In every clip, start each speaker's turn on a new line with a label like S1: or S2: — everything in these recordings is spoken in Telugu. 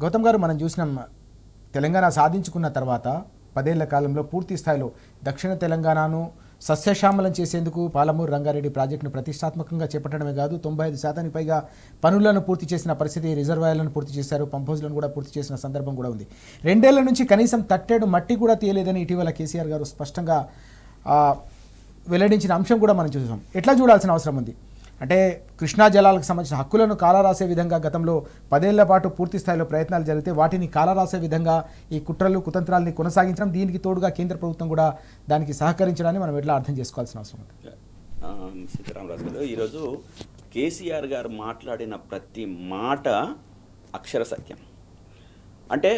S1: గౌతమ్ గారు, మనం చూసినాం తెలంగాణ సాధించుకున్న తర్వాత 10 ఏళ్ల కాలంలో పూర్తి స్థాయిలో దక్షిణ తెలంగాణను సస్యశ్యామలం చేసేందుకు పాలమూరు రంగారెడ్డి ప్రాజెక్టును ప్రతిష్టాత్మకంగా చేపట్టడమే కాదు 95% పైగా పనులను పూర్తి చేసిన పరిస్థితి, రిజర్వాయర్లను పూర్తి చేశారు, పంప్ హౌస్లను కూడా పూర్తి చేసిన సందర్భం కూడా ఉంది. 2 ఏళ్ల నుంచి కనీసం తట్టేడు మట్టి కూడా తీయలేదని ఇటీవల కేసీఆర్ గారు స్పష్టంగా వెల్లడించిన అంశం కూడా మనం చూసాం. ఎట్లా చూడాల్సిన అవసరం ఉంది అంటే కృష్ణా జలాలకు సంబంధించిన హక్కులను కాలరాసే విధంగా గతంలో 10 ఏళ్ల పాటు పూర్తి స్థాయిలో ప్రయత్నాలు జరిగితే వాటిని కాలరాసే విధంగా ఈ కుట్రలు కుతంత్రాలని కొనసాగించడం, దీనికి తోడుగా కేంద్ర ప్రభుత్వం కూడా దానికి సహకరించడాన్ని మనం ఎట్లా అర్థం చేసుకోవాల్సిన అవసరం ఉంది.
S2: సీతారామరాజు గారు, ఈరోజు కేసీఆర్ గారు మాట్లాడిన ప్రతి మాట అక్షర సత్యం. అంటే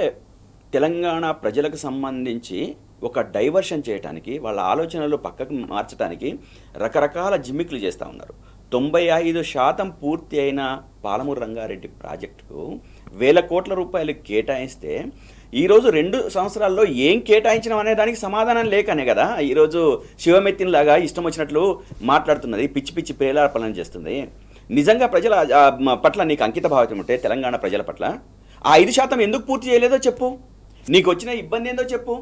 S2: తెలంగాణ ప్రజలకు సంబంధించి ఒక డైవర్షన్ చేయడానికి, వాళ్ళ ఆలోచనలు పక్కకు మార్చడానికి రకరకాల జిమ్మిక్లు చేస్తూ ఉన్నారు. 95% పూర్తి అయిన పాలమూరు రంగారెడ్డి ప్రాజెక్టుకు 1000 కోట్ల రూపాయలు కేటాయిస్తే ఈరోజు 2 సంవత్సరాల్లో ఏం కేటాయించడం అనే దానికి సమాధానం లేకనే కదా ఈరోజు శివమెత్తినలాగా ఇష్టం వచ్చినట్లు మాట్లాడుతున్నది, పిచ్చి పిచ్చి ప్రేలాపనలు చేస్తుంది. నిజంగా ప్రజల పట్ల నీకు అంకిత భావం ఉంటే తెలంగాణ ప్రజల పట్ల ఆ 5% ఎందుకు పూర్తి చేయలేదో చెప్పు, నీకు వచ్చిన ఇబ్బంది ఏందో చెప్పు.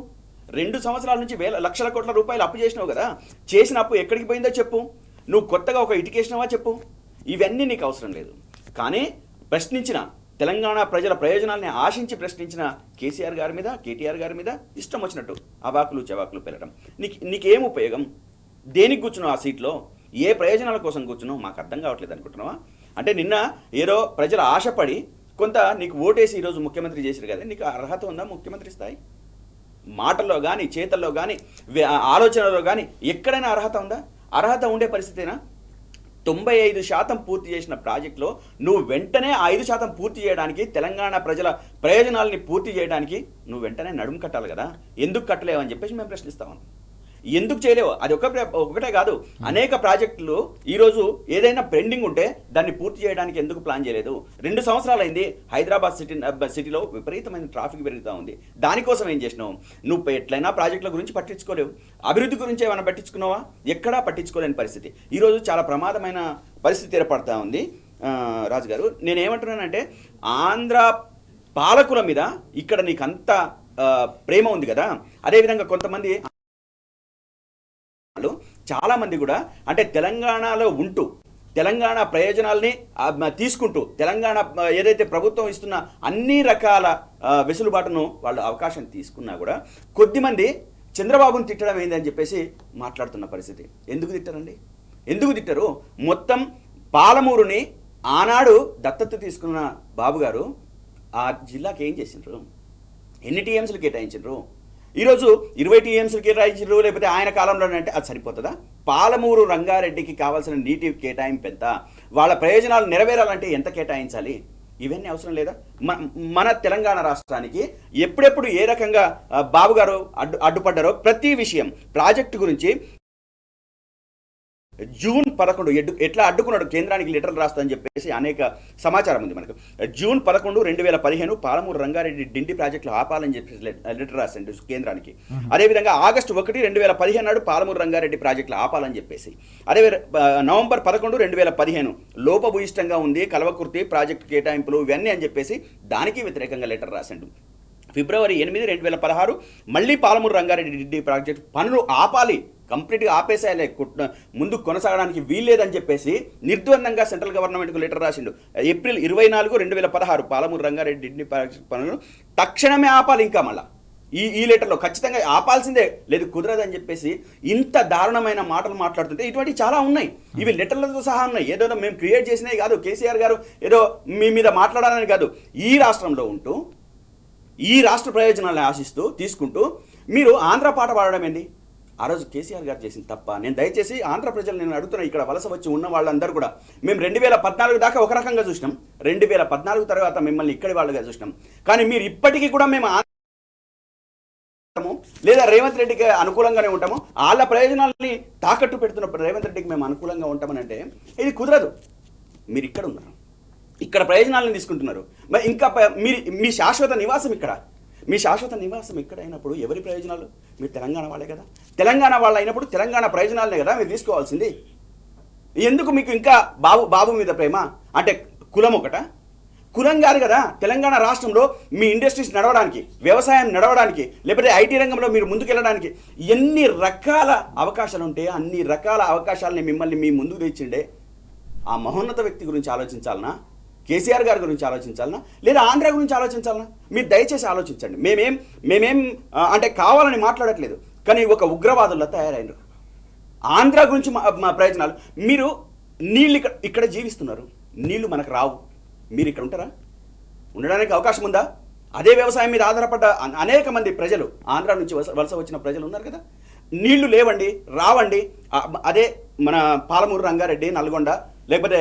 S2: 2 సంవత్సరాల నుంచి లక్షల కోట్ల రూపాయలు అప్పు చేసినావు కదా, చేసిన అప్పు ఎక్కడికి పోయిందో చెప్పు. నువ్వు కొత్తగా ఒక ఇటుకేసినావా చెప్పు. ఇవన్నీ నీకు అవసరం లేదు. కానీ ప్రశ్నించిన తెలంగాణ ప్రజల ప్రయోజనాల్ని ఆశించి ప్రశ్నించిన కేసీఆర్ గారి మీద, కేటీఆర్ గారి మీద ఇష్టం వచ్చినట్టు అవాకులు చవాకులు పెరగడం నీకేం ఉపయోగం? దేనికి కూర్చున్నావు ఆ సీట్లో? ఏ ప్రయోజనాల కోసం కూర్చున్నావు? మాకు అర్థం కావట్లేదు అనుకుంటున్నావా? అంటే నిన్న ఏదో ప్రజల ఆశపడి కొంత నీకు ఓటేసి ఈరోజు ముఖ్యమంత్రి చేశారు కదా, నీకు అర్హత ఉందా ముఖ్యమంత్రి స్థాయి? మాటల్లో కానీ, చేతల్లో కానీ, ఆలోచనలో కానీ ఎక్కడైనా అర్హత ఉందా? అర్హత ఉండే పరిస్థితేనా? 95% పూర్తి చేసిన ప్రాజెక్టులో నువ్వు వెంటనే 5% పూర్తి చేయడానికి, తెలంగాణ ప్రజల ప్రయోజనాలని పూర్తి చేయడానికి నువ్వు వెంటనే నడుము కట్టాలి కదా. ఎందుకు కట్టలేవు అని చెప్పేసి మేము ప్రశ్నిస్తాము. ఎందుకు చేయలేవు? అది ఒకటే కాదు, అనేక ప్రాజెక్టులు ఈరోజు ఏదైనా పెండింగ్ ఉంటే దాన్ని పూర్తి చేయడానికి ఎందుకు ప్లాన్ చేయలేదు? 2 సంవత్సరాలు అయింది. హైదరాబాద్ సిటీలో విపరీతమైన ట్రాఫిక్ పెరుగుతూ ఉంది. దానికోసం ఏం చేసినావు? నువ్వు ఎట్లయినా ప్రాజెక్టుల గురించి పట్టించుకోలేవు. అభివృద్ధి గురించి ఏమైనా పట్టించుకున్నావా? ఎక్కడా పట్టించుకోలేని పరిస్థితి. ఈరోజు చాలా ప్రమాదమైన పరిస్థితి ఏర్పడుతూ ఉంది. రాజుగారు, నేనేమంటున్నానంటే ఆంధ్ర పాలకుల మీద ఇక్కడ నీకంత ప్రేమ ఉంది కదా, అదేవిధంగా కొంతమంది చాలా మంది కూడా అంటే తెలంగాణలో ఉంటూ తెలంగాణ ప్రయోజనాల్ని తీసుకుంటూ తెలంగాణ ఏదైతే ప్రభుత్వం ఇస్తున్న అన్ని రకాల వెసులుబాటును వాళ్ళు అవకాశం తీసుకున్నా కూడా కొద్దిమంది చంద్రబాబును తిట్టడం ఏందని చెప్పేసి మాట్లాడుతున్న పరిస్థితి. ఎందుకు తిట్టారండి? ఎందుకు తిట్టరు? మొత్తం పాలమూరుని ఆనాడు దత్తత తీసుకున్న బాబు గారు ఆ జిల్లాకి ఏం చేసిండ్రు? ఎన్ని టీఎంసీలు కేటాయించారు? ఈరోజు 20 టీఎంసీలు కేటాయించారు, లేకపోతే ఆయన కాలంలో అంటే అది సరిపోతుందా? పాలమూరు రంగారెడ్డికి కావాల్సిన నీటి కేటాయింపు ఎంత? వాళ్ళ ప్రయోజనాలు నెరవేరాలంటే ఎంత కేటాయించాలి? ఇవన్నీ అవసరం లేదా? మన తెలంగాణ రాష్ట్రానికి ఎప్పుడెప్పుడు ఏ రకంగా బాబు గారు అడ్డుపడ్డారో ప్రతి విషయం ప్రాజెక్టు గురించి జూన్ 11 ఎట్లా అడ్డుకున్నాడు, కేంద్రానికి లెటర్లు రాస్తామని చెప్పేసి అనేక సమాచారం ఉంది మనకు. జూన్ 11, 2015 పాలమూరు రంగారెడ్డి డిండి ప్రాజెక్టులు ఆపాలని చెప్పేసి లెటర్ రాస్తాడు కేంద్రానికి. అదేవిధంగా ఆగస్టు 1, 2015 నాడు పాలమూరు రంగారెడ్డి ప్రాజెక్టులు ఆపాలని చెప్పేసి. అదే నవంబర్ 11, 2015 లోపభూయిష్టంగా ఉంది కల్వకుర్తి ప్రాజెక్టు కేటాయింపులు ఇవన్నీ అని చెప్పేసి దానికి వ్యతిరేకంగా లెటర్ రాశాడు. ఫిబ్రవరి 8, 2016 మళ్ళీ పాలమూరు రంగారెడ్డి డిండి ప్రాజెక్టు పనులు ఆపాలి, కంప్లీట్గా ఆపేసాయలే, ముందు కొనసాగడానికి వీల్లేదని చెప్పేసి నిర్ద్వందంగా సెంట్రల్ గవర్నమెంట్కు లెటర్ రాసిండు. ఏప్రిల్ 24, 2016 పాలమూరు రంగారెడ్డి డిండి ప్రాజెక్టు పనులు తక్షణమే ఆపాలి, ఇంకా మళ్ళీ ఈ లెటర్లో ఖచ్చితంగా ఆపాల్సిందే, లేదు కుదరదని చెప్పేసి ఇంత దారుణమైన మాటలు మాట్లాడుతుంటే ఇటువంటివి చాలా ఉన్నాయి. ఇవి లెటర్లతో సహా ఉన్నాయి. ఏదో మేము క్రియేట్ చేసినవి కాదు. కేసీఆర్ గారు ఏదో మీ మీద మాట్లాడాలని కాదు, ఈ రాష్ట్రంలో ఉంటూ ఈ రాష్ట్ర ప్రయోజనాలను ఆశిస్తూ తీసుకుంటూ మీరు ఆంధ్ర పాట పాడడం ఏంటి? ఆ రోజు కేసీఆర్ గారు చేసిన తప్ప? నేను దయచేసి ఆంధ్ర ప్రజలు నేను అడుగుతున్నా, ఇక్కడ వలస వచ్చి ఉన్న వాళ్ళందరూ కూడా మేము 2014 దాకా ఒక రకంగా చూసినాం, 2014 తర్వాత మిమ్మల్ని ఇక్కడి వాళ్ళుగా చూసినాం. కానీ మీరు ఇప్పటికీ కూడా మేము లేదా రేవంత్ రెడ్డికి అనుకూలంగానే ఉంటాము, వాళ్ళ ప్రయోజనాలని తాకట్టు పెడుతున్న రేవంత్ రెడ్డికి మేము అనుకూలంగా ఉంటామని అంటే ఇది కుదరదు. మీరు ఇక్కడ ఉన్నారు, ఇక్కడ ప్రయోజనాలను తీసుకుంటున్నారు. మరి ఇంకా మీ శాశ్వత నివాసం ఇక్కడ, మీ శాశ్వత నివాసం ఇక్కడ అయినప్పుడు ఎవరి ప్రయోజనాలు? మీరు తెలంగాణ వాళ్ళే కదా. తెలంగాణ వాళ్ళు అయినప్పుడు తెలంగాణ ప్రయోజనాలనే కదా మీరు తీసుకోవాల్సింది. ఎందుకు మీకు ఇంకా బాబు మీద ప్రేమ? అంటే కులం ఒకట? కులం కాదు కదా. తెలంగాణ రాష్ట్రంలో మీ ఇండస్ట్రీస్ నడవడానికి, వ్యవసాయం నడవడానికి, లేకపోతే ఐటీ రంగంలో మీరు ముందుకెళ్ళడానికి ఎన్ని రకాల అవకాశాలు ఉంటే అన్ని రకాల అవకాశాలని మిమ్మల్ని మీ ముందుకు తెచ్చిండే ఆ మహోన్నత వ్యక్తి గురించి ఆలోచించాలనా, కేసీఆర్ గారి గురించి ఆలోచించాలనా, లేదా ఆంధ్ర గురించి ఆలోచించాలనా? మీరు దయచేసి ఆలోచించండి. మేమేం అంటే కావాలని మాట్లాడట్లేదు, కానీ ఒక ఉగ్రవాదుల్లో తయారైనరు. ఆంధ్ర గురించి మా ప్రయోజనాలు. మీరు నీళ్ళు ఇక్కడ జీవిస్తున్నారు, నీళ్లు మనకు రావు, మీరు ఇక్కడ ఉంటారా? ఉండడానికి అవకాశం ఉందా? అదే వ్యవసాయం మీద ఆధారపడ్డ అనేక మంది ప్రజలు, ఆంధ్ర నుంచి వలస వచ్చిన ప్రజలు ఉన్నారు కదా. నీళ్లు లేవండి, రావండి. అదే మన పాలమూరు, రంగారెడ్డి, నల్గొండ, లేకపోతే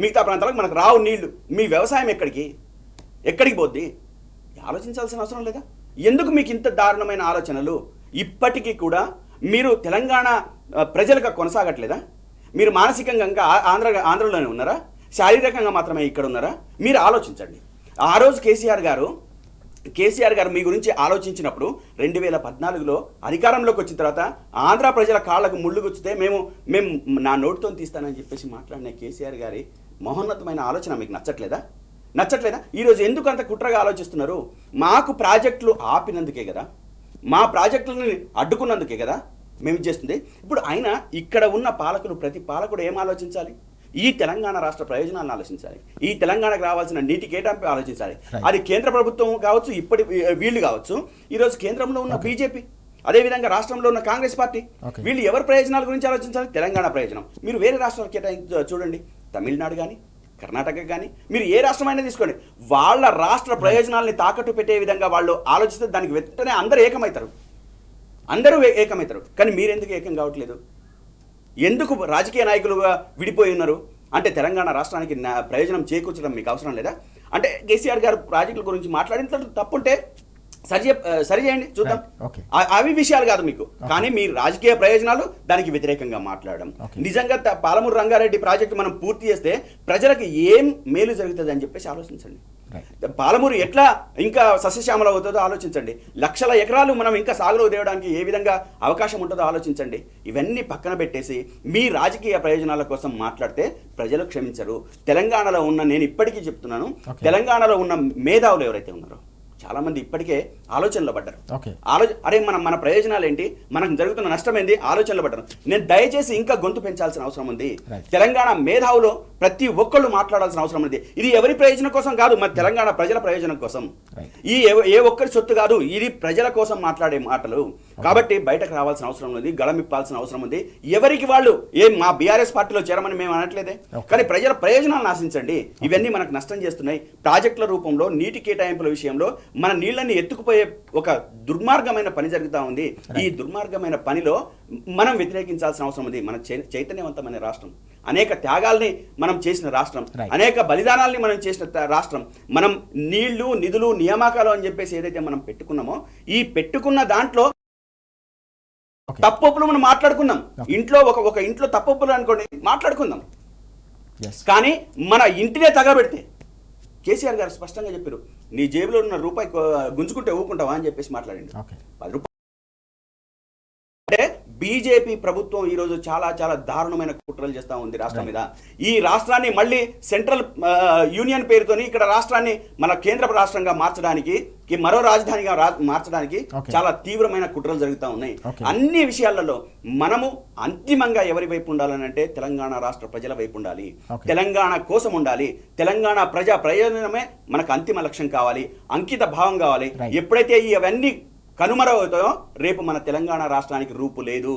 S2: మిగతా ప్రాంతాలకు మనకు రావు నీళ్లు. మీ వ్యవసాయం ఎక్కడికి పోద్ది? ఆలోచించాల్సిన అవసరం లేదా? ఎందుకు మీకు ఇంత దారుణమైన ఆలోచనలు? ఇప్పటికీ కూడా మీరు తెలంగాణ ప్రజలుగా కొనసాగట్లేదా? మీరు మానసికంగా ఇంకా ఆంధ్రలోనే ఉన్నారా? శారీరకంగా మాత్రమే ఇక్కడ ఉన్నారా? మీరు ఆలోచించండి. ఆ రోజు కేసీఆర్ గారు మీ గురించి ఆలోచించినప్పుడు 2014లో అధికారంలోకి వచ్చిన తర్వాత ఆంధ్ర ప్రజల కాళ్లకు ముళ్ళు గుచ్చితే మేము నా నోటితో తీస్తానని చెప్పేసి మాట్లాడిన కేసీఆర్ గారి మహోన్నతమైన ఆలోచన మీకు నచ్చట్లేదా? ఈరోజు ఎందుకు అంత కుట్రగా ఆలోచిస్తున్నారు? మాకు ప్రాజెక్టులు ఆపినందుకే కదా, మా ప్రాజెక్టులని అడ్డుకున్నందుకే కదా మేము చేస్తుంది. ఇప్పుడు ఆయన ఇక్కడ ఉన్న పాలకులు, ప్రతి పాలకుడు ఏం ఆలోచించాలి? ఈ తెలంగాణ రాష్ట్ర ప్రయోజనాలను ఆలోచించాలి, ఈ తెలంగాణకు రావాల్సిన నీటి కేటాయింపు ఆలోచించాలి. అది కేంద్ర ప్రభుత్వం కావచ్చు, ఇప్పటి వీళ్ళు కావచ్చు, ఈరోజు కేంద్రంలో ఉన్న బీజేపీ, అదేవిధంగా రాష్ట్రంలో ఉన్న కాంగ్రెస్ పార్టీ, వీళ్ళు ఎవరి ప్రయోజనాల గురించి ఆలోచించాలి? తెలంగాణ ప్రయోజనం. మీరు వేరే రాష్ట్రాలు చూడండి, తమిళనాడు కానీ, కర్ణాటక కానీ, మీరు ఏ రాష్ట్రమైనా తీసుకోండి, వాళ్ళ రాష్ట్ర ప్రయోజనాలని తాకట్టు పెట్టే విధంగా వాళ్ళు ఆలోచిస్తే దానికి వెంటనే అందరూ ఏకమవుతారు. కానీ మీరెందుకు ఏకం కావట్లేదు? ఎందుకు రాజకీయ నాయకులుగా విడిపోయి ఉన్నారు? అంటే తెలంగాణ రాష్ట్రానికి ప్రయోజనం చేకూర్చడం మీకు అవసరం లేదా? అంటే కేసీఆర్ గారు ప్రాజెక్టుల గురించి మాట్లాడిన తప్పుంటే సరి చేయండి, చూద్దాం. అవి విషయాలు కాదు మీకు, కానీ మీ రాజకీయ ప్రయోజనాలు దానికి వ్యతిరేకంగా మాట్లాడడం. నిజంగా పాలమూరు రంగారెడ్డి ప్రాజెక్టు మనం పూర్తి చేస్తే ప్రజలకు ఏం మేలు జరుగుతుంది అని చెప్పేసి ఆలోచించండి. పాలమూరు ఎట్లా ఇంకా సస్యశ్యామల అవుతుందో ఆలోచించండి. లక్షల ఎకరాలు మనం ఇంకా సాగులో తేవడానికి ఏ విధంగా అవకాశం ఉంటుందో ఆలోచించండి. ఇవన్నీ పక్కన పెట్టేసి మీ రాజకీయ ప్రయోజనాల కోసం మాట్లాడితే ప్రజలు క్షమించరు. తెలంగాణలో ఉన్న, నేను ఇప్పటికీ చెప్తున్నాను, తెలంగాణలో ఉన్న మేధావులు ఎవరైతే ఉన్నారో చాలా మంది ఇప్పటికే ఆలోచనలో పడ్డారు. అరే మన ప్రయోజనాలు ఏంటి, మనకు జరుగుతున్న నష్టం ఏంటి, ఆలోచనలో పడ్డారు. నేను దయచేసి ఇంకా గొంతు పెంచాల్సిన అవసరం ఉంది. తెలంగాణ మేధావులు ప్రతి ఒక్కళ్ళు మాట్లాడాల్సిన అవసరం ఉంది. ఇది ఎవరి ప్రయోజనం కోసం కాదు, మన తెలంగాణ ప్రజల ప్రయోజనం కోసం. ఈ ఏ ఒక్కరి సొత్తు కాదు, ఇది ప్రజల కోసం మాట్లాడే మాటలు. కాబట్టి బయటకు రావాల్సిన అవసరం ఉంది, గళమిప్పాల్సిన అవసరం ఉంది. ఎవరికి వాళ్ళు మా బీఆర్ఎస్ పార్టీలో చేరమని మేము అనట్లేదే, కానీ ప్రజల ప్రయోజనాలను ఆశించండి. ఇవన్నీ మనకు నష్టం చేస్తున్నాయి. ప్రాజెక్టుల రూపంలో, నీటి కేటాయింపుల విషయంలో మన నీళ్ళని ఎత్తుకుపోయే ఒక దుర్మార్గమైన పని జరుగుతూ ఉంది. ఈ దుర్మార్గమైన పనిలో మనం వ్యతిరేకించాల్సిన అవసరం ఉంది. మన చైతన్యవంతమైన రాష్ట్రం, అనేక త్యాగాల్ని మనం చేసిన రాష్ట్రం, అనేక బలిదానాల్ని మనం చేసిన రాష్ట్రం. మనం నీళ్లు, నిధులు, నియామకాలు అని చెప్పేసి ఏదైతే మనం పెట్టుకున్నామో, ఈ పెట్టుకున్న దాంట్లో తప్పొప్పులు మనం మాట్లాడుకుందాం. ఇంట్లో ఒక ఇంట్లో తప్పొప్పులు అనుకోండి, మాట్లాడుకుందాం. కానీ మన ఇంటినే తగబెడితే కేసీఆర్ గారు స్పష్టంగా చెప్పారు, నీ జేబులో ఉన్న రూపాయి గుంజుకుంటే ఊరుకుంటావా అని చెప్పేసి మాట్లాడింది. 10 రూపాయలు అంటే బీజేపీ ప్రభుత్వం ఈరోజు చాలా చాలా దారుణమైన కుట్రలు చేస్తూ ఉంది రాష్ట్రం మీద. ఈ రాష్ట్రాన్ని మళ్ళీ సెంట్రల్ యూనియన్ పేరుతోని ఇక్కడ రాష్ట్రాన్ని మన కేంద్ర రాష్ట్రంగా మార్చడానికి, మరో రాజధానిగా మార్చడానికి చాలా తీవ్రమైన కుట్రలు జరుగుతూ ఉన్నాయి. అన్ని విషయాలలో మనము అంతిమంగా ఎవరి వైపు ఉండాలని అంటే తెలంగాణ రాష్ట్ర ప్రజల వైపు ఉండాలి, తెలంగాణ కోసం ఉండాలి. తెలంగాణ ప్రజా ప్రయోజనమే మనకు అంతిమ లక్ష్యం కావాలి, అంకిత భావం కావాలి. ఎప్పుడైతే ఇవన్నీ కనుమరవుతాయో రేపు మన తెలంగాణ రాష్ట్రానికి రూపు లేదు.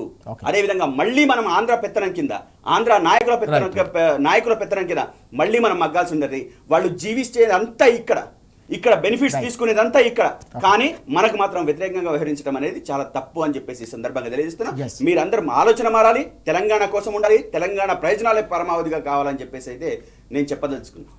S2: అదేవిధంగా మళ్ళీ మనం ఆంధ్ర పెత్తనం కింద, ఆంధ్ర నాయకుల పెత్తనం కింద మళ్ళీ మనం మగ్గాల్సి ఉండదు. వాళ్ళు జీవించేదంతా ఇక్కడ బెనిఫిట్స్ తీసుకునేదంతా ఇక్కడ, కానీ మనకు మాత్రం వ్యతిరేకంగా వ్యవహరించడం అనేది చాలా తప్పు అని చెప్పేసి ఈ సందర్భంగా తెలియజేస్తున్నా. మీరందరూ ఆలోచన మారాలి, తెలంగాణ కోసం ఉండాలి, తెలంగాణ ప్రయోజనాలే పరమావధిగా కావాలని చెప్పేసి అయితే నేను చెప్పదలుచుకున్నాను.